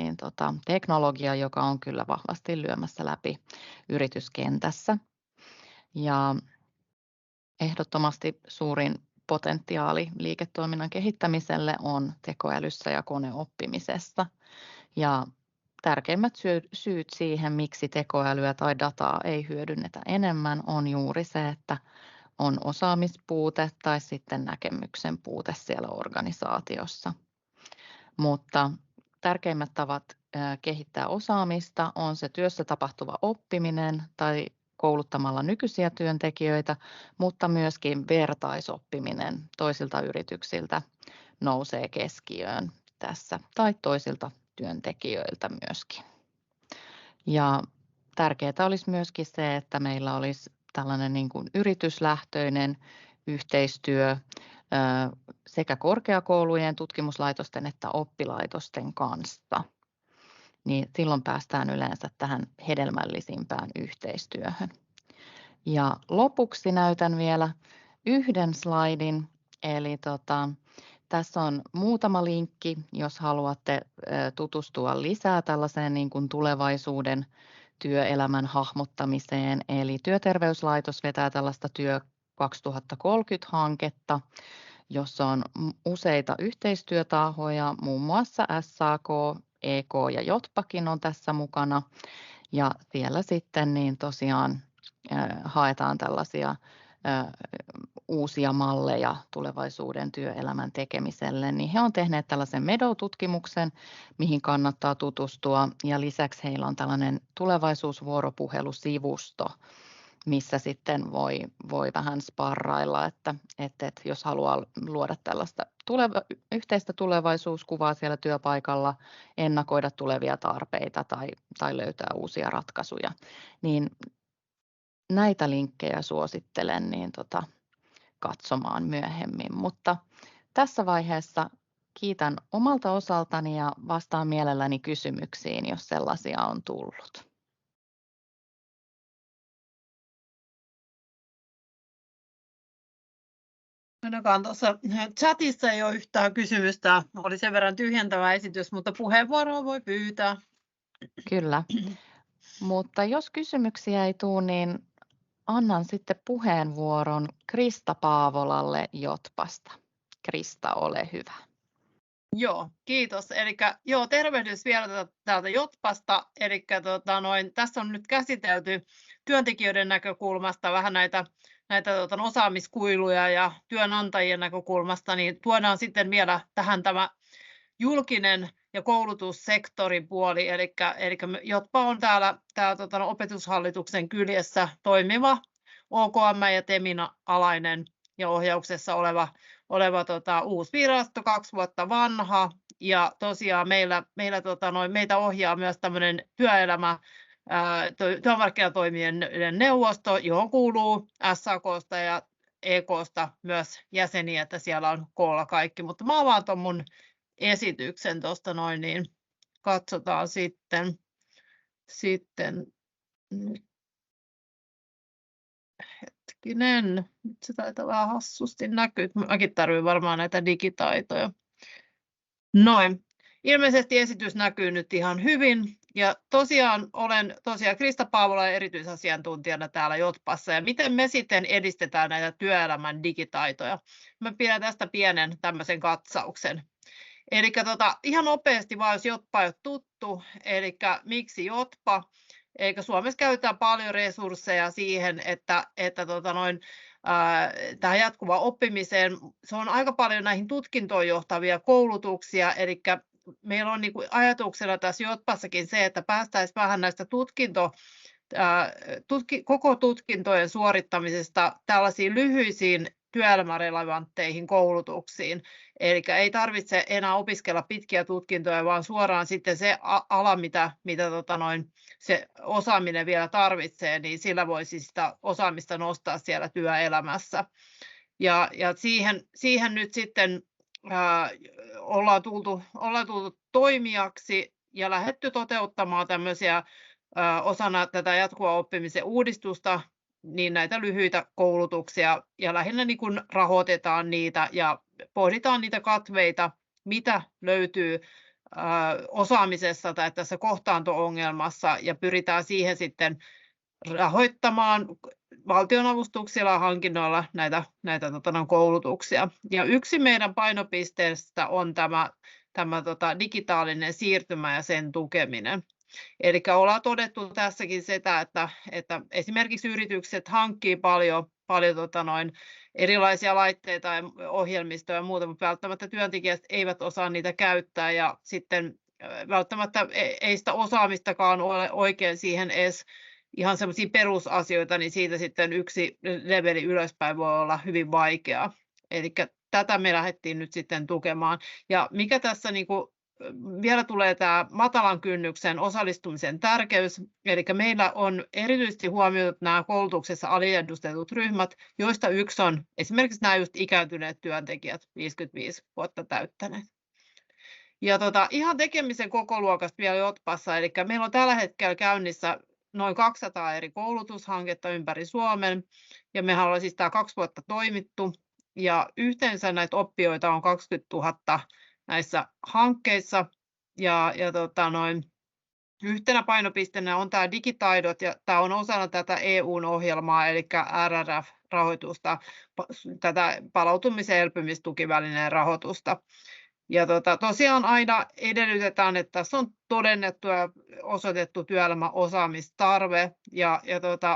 teknologia, joka on kyllä vahvasti lyömässä läpi yrityskentässä. Ja ehdottomasti suurin potentiaali liiketoiminnan kehittämiselle on tekoälyssä ja koneoppimisessa. Ja tärkeimmät syyt siihen, miksi tekoälyä tai dataa ei hyödynnetä enemmän, on juuri se, että on osaamispuute tai sitten näkemyksen puute siellä organisaatiossa. Mutta tärkeimmät tavat kehittää osaamista on se työssä tapahtuva oppiminen tai kouluttamalla nykyisiä työntekijöitä, mutta myöskin vertaisoppiminen toisilta yrityksiltä nousee keskiöön tässä tai toisilta työntekijöiltä myöskin. Ja tärkeää olisi myöskin se, että meillä olisi tällainen niin kuin yrityslähtöinen yhteistyö sekä korkeakoulujen, tutkimuslaitosten että oppilaitosten kanssa. Niin silloin päästään yleensä tähän hedelmällisimpään yhteistyöhön. Ja lopuksi näytän vielä yhden slaidin, eli tässä on muutama linkki, jos haluatte tutustua lisää tällaiseen niin kuin tulevaisuuden työelämän hahmottamiseen. Eli Työterveyslaitos vetää tällaista Työ 2030-hanketta, jossa on useita yhteistyötahoja, muun muassa SAK, EK ja JOTPAkin on tässä mukana. Ja siellä sitten niin tosiaan haetaan tällaisia uusia malleja tulevaisuuden työelämän tekemiselle, niin he on tehneet tällaisen Meadow-tutkimuksen, mihin kannattaa tutustua, ja lisäksi heillä on tällainen tulevaisuusvuoropuhelusivusto, missä sitten voi vähän sparrailla, että jos haluaa luoda tällaista yhteistä tulevaisuuskuvaa siellä työpaikalla, ennakoida tulevia tarpeita tai löytää uusia ratkaisuja, niin näitä linkkejä suosittelen niin katsomaan myöhemmin, mutta tässä vaiheessa kiitän omalta osaltani ja vastaan mielelläni kysymyksiin, jos sellaisia on tullut. Ainakaan tuossa chatissa ei ole yhtään kysymystä. Oli sen verran tyhjentävä esitys, mutta puheenvuoroa voi pyytää. Kyllä, mutta jos kysymyksiä ei tule, niin annan sitten puheenvuoron Krista Paavolalle JOTPasta. Krista, ole hyvä. Joo, kiitos. Tervehdys vielä täältä JOTPasta. Tässä on nyt käsitelty työntekijöiden näkökulmasta vähän näitä osaamiskuiluja ja työnantajien näkökulmasta, niin tuodaan sitten vielä tähän tämä julkinen ja koulutussektorin puoli, eli JOTPA on täällä opetushallituksen kyljessä toimiva OKM ja TEMin alainen ja ohjauksessa oleva uusi virasto, 2 vuotta vanha, ja tosiaan meitä ohjaa myös tämmöinen työmarkkinatoimijoiden neuvosto, johon kuuluu SAK:sta ja EK:sta myös jäseniä, että siellä on koolla kaikki, mutta mä avaan tuon mun esityksen tuosta noin, niin katsotaan sitten hetkinen, nyt se taitaa vähän hassusti näkyä, mäkin tarvitsen varmaan näitä digitaitoja. Noin, ilmeisesti esitys näkyy nyt ihan hyvin, ja tosiaan olen Krista Paavola erityisasiantuntijana täällä JOTPassa, ja miten me sitten edistetään näitä työelämän digitaitoja. Mä pidän tästä pienen tämmöisen katsauksen. Eli ihan nopeasti vaan, jos JOTPA ei ole tuttu, eli miksi JOTPA? Eli Suomessa käytetään paljon resursseja siihen, että tähän jatkuvaan oppimiseen, se on aika paljon näihin tutkintoon johtavia koulutuksia, eli meillä on niin kuin ajatuksena tässä JOTPassakin se, että päästäisiin vähän näistä koko tutkintojen suorittamisesta tällaisiin lyhyisiin työelämärelevantteihin koulutuksiin. Eli ei tarvitse enää opiskella pitkiä tutkintoja, vaan suoraan sitten se ala, mitä se osaaminen vielä tarvitsee, niin sillä voisi sitä osaamista nostaa siellä työelämässä. Ja siihen nyt sitten ollaan tultu toimijaksi ja lähdetty toteuttamaan tämmöisiä osana tätä jatkuvan oppimisen uudistusta, niin näitä lyhyitä koulutuksia, ja lähinnä niin kuin rahoitetaan niitä ja pohditaan niitä katveita, mitä löytyy osaamisessa tai tässä kohtaanto-ongelmassa, ja pyritään siihen sitten rahoittamaan valtionavustuksilla ja hankinnoilla näitä koulutuksia. Ja yksi meidän painopisteistä on tämä tämä digitaalinen siirtymä ja sen tukeminen. Eli ollaan todettu tässäkin sitä, että esimerkiksi yritykset hankkii paljon erilaisia laitteita ja ohjelmistoja ja muuta, mutta välttämättä työntekijät eivät osaa niitä käyttää ja sitten välttämättä ei sitä osaamistakaan ole oikein siihen edes ihan semmoisia perusasioita, niin siitä sitten yksi leveli ylöspäin voi olla hyvin vaikeaa. Eli tätä me lähdettiin nyt sitten tukemaan. Ja mikä tässä vielä tulee tämä matalan kynnyksen osallistumisen tärkeys, eli meillä on erityisesti huomioitu nämä koulutuksessa aliedustetut ryhmät, joista yksi on esimerkiksi nämä just ikääntyneet työntekijät, 55 vuotta täyttäneet. Ja ihan tekemisen kokoluokasta vielä Jotpassa, eli meillä on tällä hetkellä käynnissä noin 200 eri koulutushanketta ympäri Suomen, ja mehän ollaan siis tämä 2 vuotta toimittu, ja yhteensä näitä oppijoita on 20 000 näissä hankkeissa, ja yhtenä painopisteenä on tämä digitaidot, ja tämä on osana tätä EU:n ohjelmaa, eli RRF-rahoitusta, tätä palautumisen elpymistukivälineen rahoitusta. Ja tosiaan aina edellytetään, että tässä on todennettu ja osoitettu työelämän osaamistarve. Ja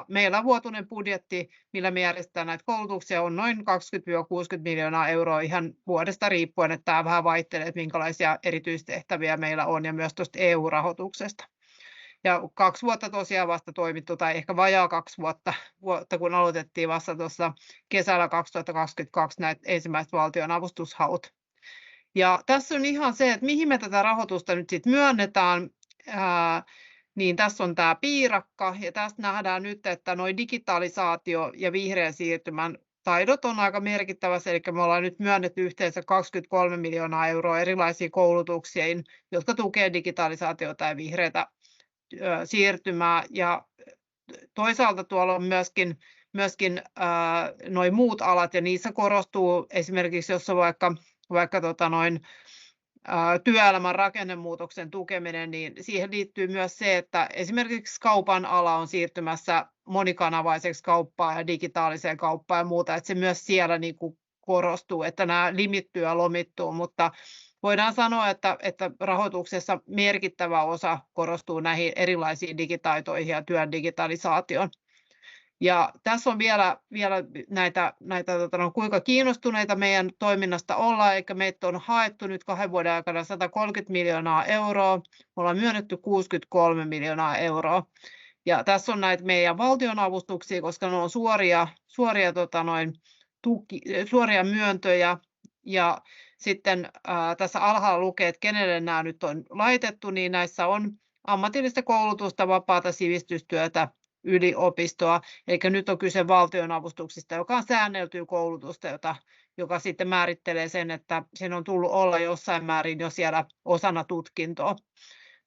meillä vuotuinen budjetti, millä me järjestetään näitä koulutuksia, on noin 20–60 miljoonaa euroa ihan vuodesta riippuen, että tämä vähän vaihtelee, että minkälaisia erityistehtäviä meillä on ja myös tuosta EU-rahoituksesta. Ja 2 vuotta tosiaan vasta toimittu, tai ehkä vajaa 2 vuotta, kun aloitettiin vasta tuossa kesällä 2022 näitä ensimmäiset valtionavustushaut. Ja tässä on ihan se, että mihin me tätä rahoitusta nyt sitten myönnetään, niin tässä on tämä piirakka, ja tästä nähdään nyt, että nuo digitalisaatio ja vihreän siirtymän taidot on aika merkittävässä, eli me ollaan nyt myönnetty yhteensä 23 miljoonaa euroa erilaisiin koulutuksiin, jotka tukee digitalisaatiota ja vihreätä siirtymää, ja toisaalta tuolla on myöskin nuo muut alat, ja niissä korostuu esimerkiksi, jos on vaikka työelämän rakennemuutoksen tukeminen, niin siihen liittyy myös se, että esimerkiksi kaupan ala on siirtymässä monikanavaiseksi kauppaan ja digitaaliseen kauppaan ja muuta, että se myös siellä korostuu, että nämä limittyy ja lomittuu, mutta voidaan sanoa, että rahoituksessa merkittävä osa korostuu näihin erilaisiin digitaitoihin ja työn digitalisaatioon. Ja tässä on vielä näitä kuinka kiinnostuneita meidän toiminnasta ollaan, eikä meitä on haettu nyt 2 vuoden aikana 130 miljoonaa euroa, me ollaan myönnetty 63 miljoonaa euroa. Ja tässä on näitä meidän valtionavustuksia, koska ne on suoria myöntöjä, ja sitten tässä alhaalla lukee, että kenelle nämä nyt on laitettu, niin näissä on ammatillista koulutusta, vapaata sivistystyötä, yliopistoa, eli nyt on kyse valtionavustuksista, joka on säänneltyä koulutusta, joka sitten määrittelee sen, että sen on tullut olla jossain määrin jo siellä osana tutkintoa.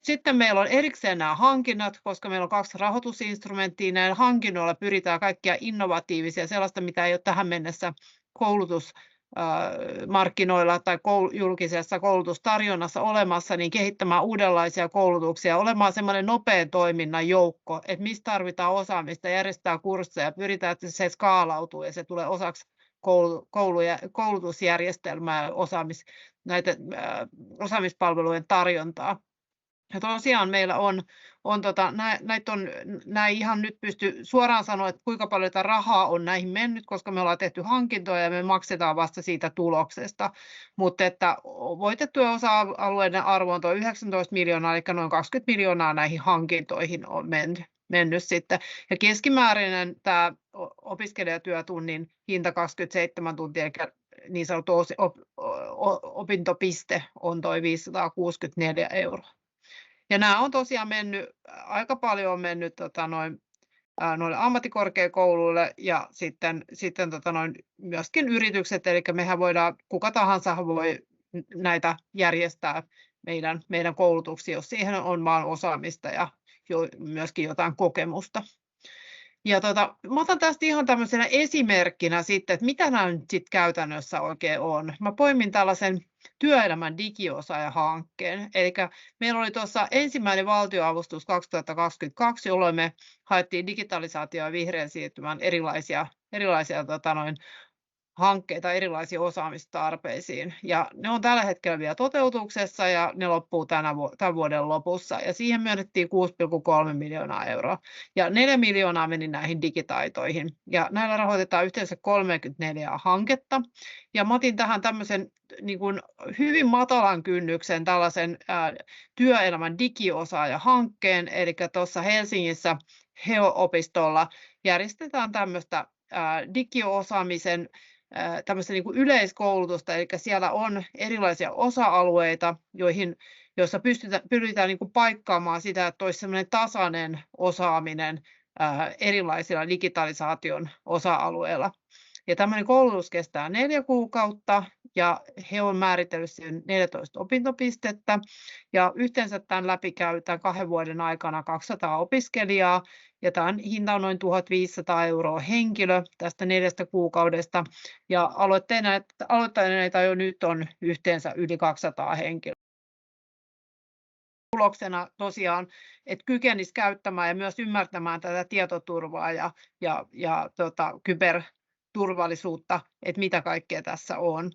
Sitten meillä on erikseen nämä hankinnat, koska meillä on 2 rahoitusinstrumenttia. Näillä hankinnoilla pyritään kaikkia innovatiivisia, sellaista mitä ei ole tähän mennessä koulutusmarkkinoilla tai julkisessa koulutustarjonnassa olemassa, niin kehittämään uudenlaisia koulutuksia, olemaan semmoinen nopean toiminnan joukko, että mistä tarvitaan osaamista, järjestää kursseja, pyritään, että se skaalautuu ja se tulee osaksi koulutusjärjestelmää, osaamispalvelujen tarjontaa. Ja tosiaan meillä näitä ihan nyt pysty suoraan sanoa, että kuinka paljon rahaa on näihin mennyt, koska me ollaan tehty hankintoja ja me maksetaan vasta siitä tuloksesta. Mutta että voitettujen osa-alueiden arvo on tuo 19 miljoonaa, eli noin 20 miljoonaa näihin hankintoihin on mennyt sitten. Ja keskimääräinen tämä opiskelijatyötunnin hinta 27 tuntia, eli niin sanottu opintopiste on tuo 564 €. Ja nämä on tosiaan aika paljon on mennyt noille ammattikorkeakouluille ja sitten myöskin yritykset, eli mehän voidaan, kuka tahansa voi näitä järjestää meidän koulutuksia, jos siihen on vaan osaamista ja myöskin jotain kokemusta. Ja mä otan tästä ihan tämmöisenä esimerkkinä sitten, että mitä nämä nyt sitten käytännössä oikein on. Mä poimin tällaisen työelämän digiosaajahankkeen. Eli meillä oli tuossa ensimmäinen valtionavustus 2022, jolloin me haettiin digitalisaatio ja vihreän siirtymän erilaisia hankkeita erilaisiin osaamistarpeisiin. Ja ne on tällä hetkellä vielä toteutuksessa ja ne loppuu tämän vuoden lopussa. Ja siihen myönnettiin 6,3 miljoonaa euroa. Ja 4 miljoonaa meni näihin digitaitoihin. Ja näillä rahoitetaan yhteensä 34 hanketta. Ja mä otin tähän tämmöisen niin kuin hyvin matalan kynnyksen tällaisen työelämän digiosaajahankkeen. Eli tuossa Helsingissä HEO-opistolla järjestetään tämmöistä digiosaamisen tämmöistä niin kuin yleiskoulutusta, eli siellä on erilaisia osa-alueita, joissa pyritään niin kuin paikkaamaan sitä, että olisi semmoinen tasainen osaaminen erilaisilla digitalisaation osa-alueilla. Ja tämmöinen koulutus kestää 4 kuukautta ja he on määritellyt 14 opintopistettä ja yhteensä tämän läpi käytetään 2 vuoden aikana 200 opiskelijaa ja tämän hinta on noin 1 500 € henkilö tästä 4 kuukaudesta ja aloittaneita jo nyt on yhteensä yli 200 henkilöä. Tuloksena tosiaan, että kykenisi käyttämään ja myös ymmärtämään tätä tietoturvaa ja kyberturvallisuutta, että mitä kaikkea tässä on.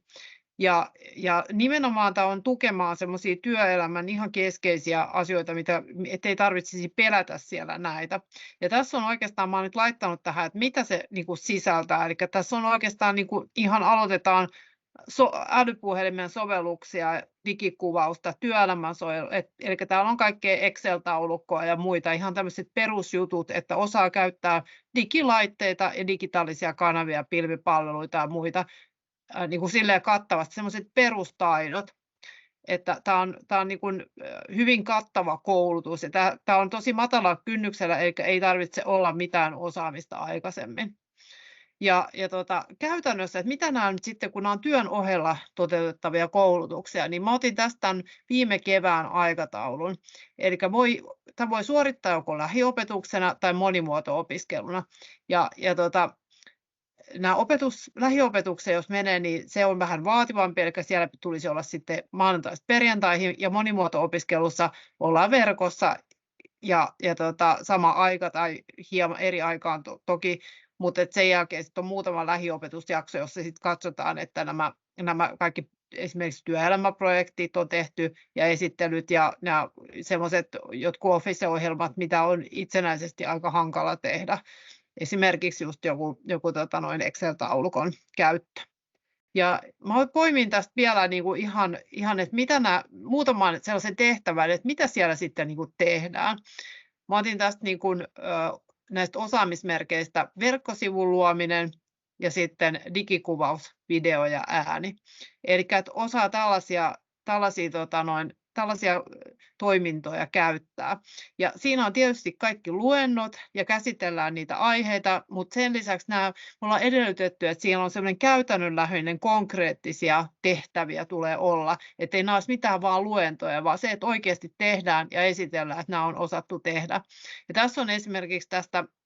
Ja nimenomaan tämä on tukemaan semmoisia työelämän ihan keskeisiä asioita, ettei tarvitsisi pelätä siellä näitä. Ja tässä on oikeastaan, mä olen nyt laittanut tähän, että mitä se niin kuin sisältää. Eli tässä on oikeastaan niin kuin ihan aloitetaan älypuhelimen sovelluksia, digikuvausta, työelämän eli täällä on kaikkea Excel-taulukkoa ja muita ihan tämmöiset perusjutut, että osaa käyttää digilaitteita ja digitaalisia kanavia, pilvipalveluita ja muita niin kuin silleen kattavasti, semmoiset perustaidot, että tämä on niin kuin hyvin kattava koulutus ja tämä on tosi matalalla kynnyksellä, eli ei tarvitse olla mitään osaamista aikaisemmin. Ja käytännössä, että mitä nämä nyt sitten, kun nämä on työn ohella toteutettavia koulutuksia, niin mä otin tästä viime kevään aikataulun. Eli tämä voi suorittaa joko lähiopetuksena tai monimuoto-opiskeluna. Nämä lähiopetukseen, jos menee, niin se on vähän vaativampi, eli siellä tulisi olla sitten maanantaista perjantaihin, ja monimuoto-opiskelussa ollaan verkossa, ja sama aika tai hieman eri aikaan toki, mutta sen jälkeen sitten on muutama lähiopetusjakso, jossa sitten katsotaan, että nämä kaikki esimerkiksi työelämäprojektit on tehty ja esittelyt ja nämä semmoiset jotkut Office-ohjelmat, mitä on itsenäisesti aika hankala tehdä. Esimerkiksi just joku Excel-taulukon käyttö. Ja mä poimin tästä vielä niin kuin ihan, että mitä muutaman sellaisen tehtävän, että mitä siellä sitten niin kuin tehdään. Mä otin tästä niin kuin, näistä osaamismerkeistä verkkosivun luominen ja sitten digikuvaus, video ja ääni. Eli että osaa tällaisia toimintoja käyttää. Ja siinä on tietysti kaikki luennot ja käsitellään niitä aiheita, mutta sen lisäksi me ollaan edellytetty, että siellä on sellainen käytännönläheinen konkreettisia tehtäviä tulee olla, ettei nämä olisi mitään vaan luentoja, vaan se, että oikeasti tehdään ja esitellään, että nämä on osattu tehdä. Ja tässä on esimerkiksi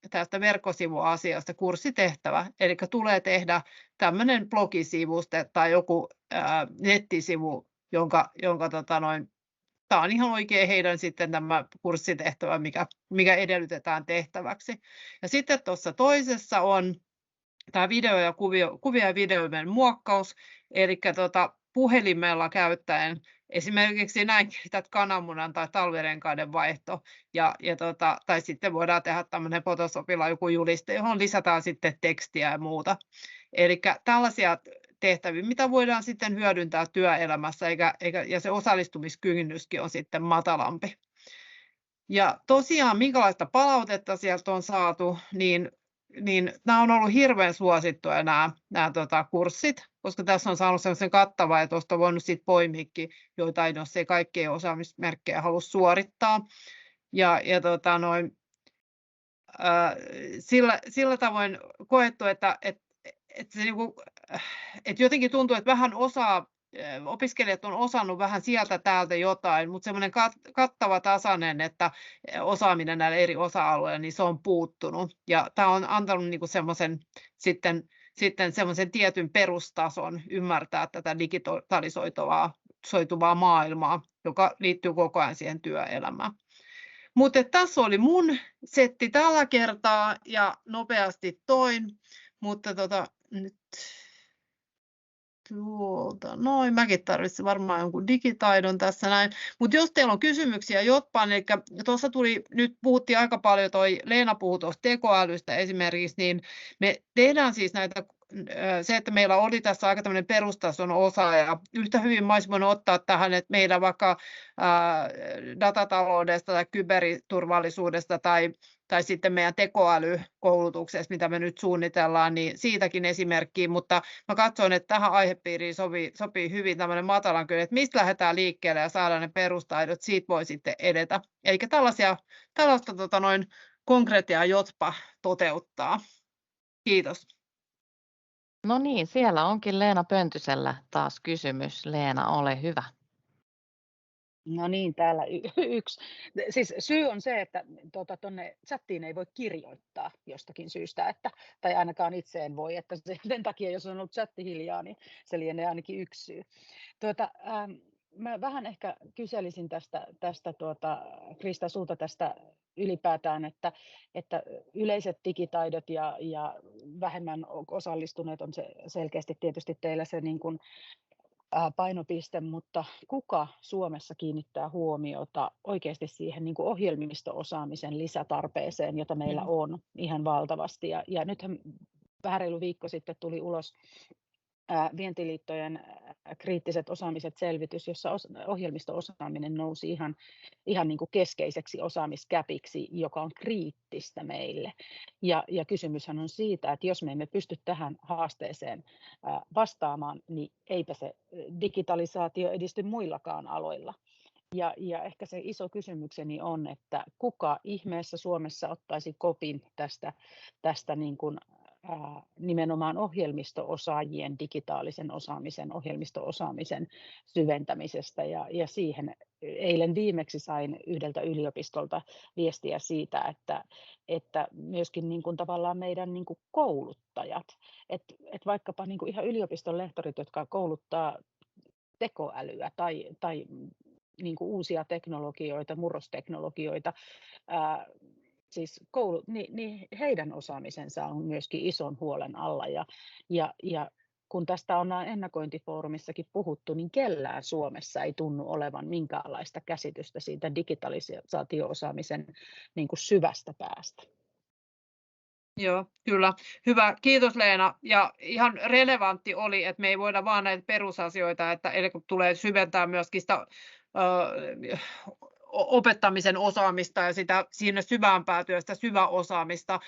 tästä verkkosivuasiasta kurssitehtävä, eli tulee tehdä tämmöinen blogisivuste tai joku nettisivu, jonka tämä on ihan oikein heidän sitten tämä kurssitehtävä, mikä edellytetään tehtäväksi. Ja sitten tuossa toisessa on tämä video ja kuvia ja videoiden muokkaus, eli puhelimella käyttäen esimerkiksi näin kehität kananmunan tai talvirenkaiden vaihto, tai sitten voidaan tehdä tämmöinen Photoshopilla joku juliste, johon lisätään sitten tekstiä ja muuta. Eli tällaisia tehtäviä, mitä voidaan sitten hyödyntää työelämässä, ja se osallistumiskynnyskin on sitten matalampi. Ja tosiaan, minkälaista palautetta sieltä on saatu, niin nämä on ollut hirveän suosittuja nämä kurssit, koska tässä on saanut sellaisen kattavaa, ja tuosta on voinut sitten poimiakin joitain, jos ei kaikkia osaamismerkkejä halua suorittaa. Sillä tavoin koettu, että jotenkin tuntuu, että vähän opiskelijat on osannut vähän sieltä täältä jotain, mutta semmoinen kattava tasainen, että osaaminen näillä eri osa-alueilla, niin se on puuttunut. Ja tämä on antanut niinku sitten semmoisen tietyn perustason ymmärtää tätä digitalisoituvaa maailmaa, joka liittyy koko ajan siihen työelämään. Mutta tässä oli mun setti tällä kertaa ja nopeasti toin, mutta nyt tuolta. Noin, mäkin tarvitsen varmaan jonkun digitaidon tässä näin. Mutta jos teillä on kysymyksiä Jotpaan, eli tuossa nyt puhuttiin aika paljon, Leena puhui tuosta tekoälystä esimerkiksi, niin me tehdään siis näitä, se, että meillä oli tässä aika tämmöinen perustason osa, ja yhtä hyvin mä olisin voinut ottaa tähän, että meillä vaikka datataloudesta tai kyberturvallisuudesta tai sitten meidän tekoälykoulutuksesta, mitä me nyt suunnitellaan, niin siitäkin esimerkkiä, mutta mä katsoin, että tähän aihepiiriin sopii hyvin tämmöinen matalan kynnys, että mistä lähdetään liikkeelle ja saadaan ne perustaidot, siitä voi sitten edetä. Eikä tällaista konkreettia Jotpa toteuttaa. Kiitos. No niin, siellä onkin Leena Pöntysellä taas kysymys. Leena, ole hyvä. No niin, täällä yksi. Siis syy on se, että tuonne chattiin ei voi kirjoittaa jostakin syystä, tai ainakaan itse en voi, että sen takia, jos on ollut chatti hiljaa, niin se lienee ainakin yksi syy. Mä vähän ehkä kyselisin tästä Krista sulta tästä ylipäätään, että yleiset digitaidot ja vähemmän osallistuneet on se selkeästi tietysti teillä se niin kuin painopiste, mutta kuka Suomessa kiinnittää huomiota oikeasti siihen niin kuin ohjelmisto-osaamisen lisätarpeeseen, jota meillä on ihan valtavasti. Ja nythän vähän reilu viikko sitten tuli ulos Vientiliittojen kriittiset osaamiset selvitys, jossa ohjelmisto-osaaminen nousi ihan niin kuin keskeiseksi osaamiskäpiksi, joka on kriittistä meille. Ja kysymyshän on siitä, että jos me emme pysty tähän haasteeseen vastaamaan, niin eipä se digitalisaatio edisty muillakaan aloilla. Ja ehkä se iso kysymykseni on, että kuka ihmeessä Suomessa ottaisi kopin tästä niin kuin nimenomaan ohjelmisto-osaajien digitaalisen osaamisen, ohjelmisto-osaamisen syventämisestä. Ja siihen eilen viimeksi sain yhdeltä yliopistolta viestiä siitä, että myöskin niin kuin tavallaan meidän niin kuin kouluttajat, että vaikkapa niin kuin ihan yliopiston lehtorit, jotka kouluttaa tekoälyä tai niin kuin uusia teknologioita, murrosteknologioita, siis niin heidän osaamisensa on myöskin ison huolen alla. Ja kun tästä on ennakointifoorumissakin puhuttu, niin kellään Suomessa ei tunnu olevan minkäänlaista käsitystä siitä digitalisaatio-osaamisen niin kuin syvästä päästä. Joo, kyllä. Hyvä. Kiitos Leena. Ja ihan relevantti oli, että me ei voida vaan näitä perusasioita, eli kun tulee syventää myöskin sitä opettamisen osaamista ja siinä syvään päätyä sitä syväosaamista.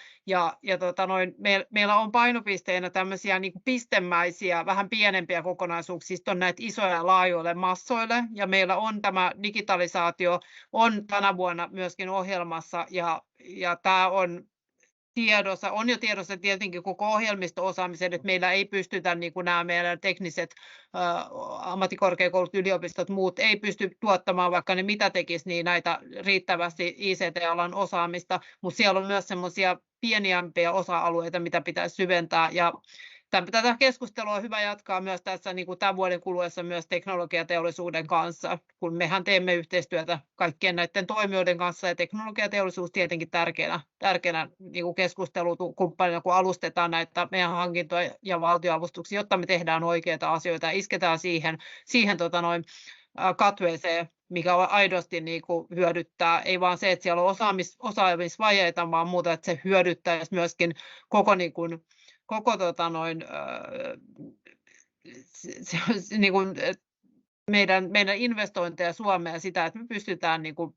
Meillä on painopisteenä tämmöisiä niin kuin pistemäisiä, vähän pienempiä kokonaisuuksia, on näitä isoja laajoille massoille, ja meillä on tämä digitalisaatio on tänä vuonna myöskin ohjelmassa, ja tämä on jo tiedossa tietenkin koko ohjelmisto-osaamisen, että meillä ei pystytä, niin kuin nämä meidän tekniset ammattikorkeakoulut, yliopistot, muut ei pysty tuottamaan, vaikka ne mitä tekisi, niin näitä riittävästi ICT-alan osaamista, mutta siellä on myös semmoisia pieniämpiä osa-alueita, mitä pitäisi syventää, ja tätä keskustelua on hyvä jatkaa myös tässä niin kuin tämän vuoden kuluessa myös teknologiateollisuuden kanssa, kun mehän teemme yhteistyötä kaikkien näiden toimijoiden kanssa, ja teknologiateollisuus tietenkin tärkeänä niin kuin keskustelukumppanina, kun alustetaan näitä meidän hankintoja ja valtionavustuksia, jotta me tehdään oikeita asioita ja isketään siihen katveeseen, mikä aidosti niin kuin hyödyttää, ei vaan se, että siellä on osaamisvajeita, vaan muuta, että se hyödyttäisi myöskin koko niin kuin meidän investointeja Suomeen ja sitä, että me pystytään, niin kuin,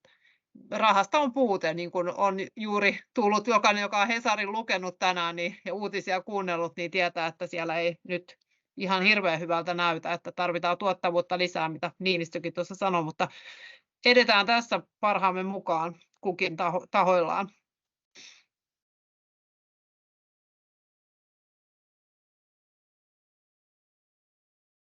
rahasta on puute, niin kuin on juuri tullut, jokainen, joka on Hesarin lukenut tänään ja uutisia kuunnellut, niin tietää, että siellä ei nyt ihan hirveän hyvältä näytä, että tarvitaan tuottavuutta lisää, mitä Niinistökin tuossa sanoi, mutta edetään tässä parhaamme mukaan kukin tahoillaan.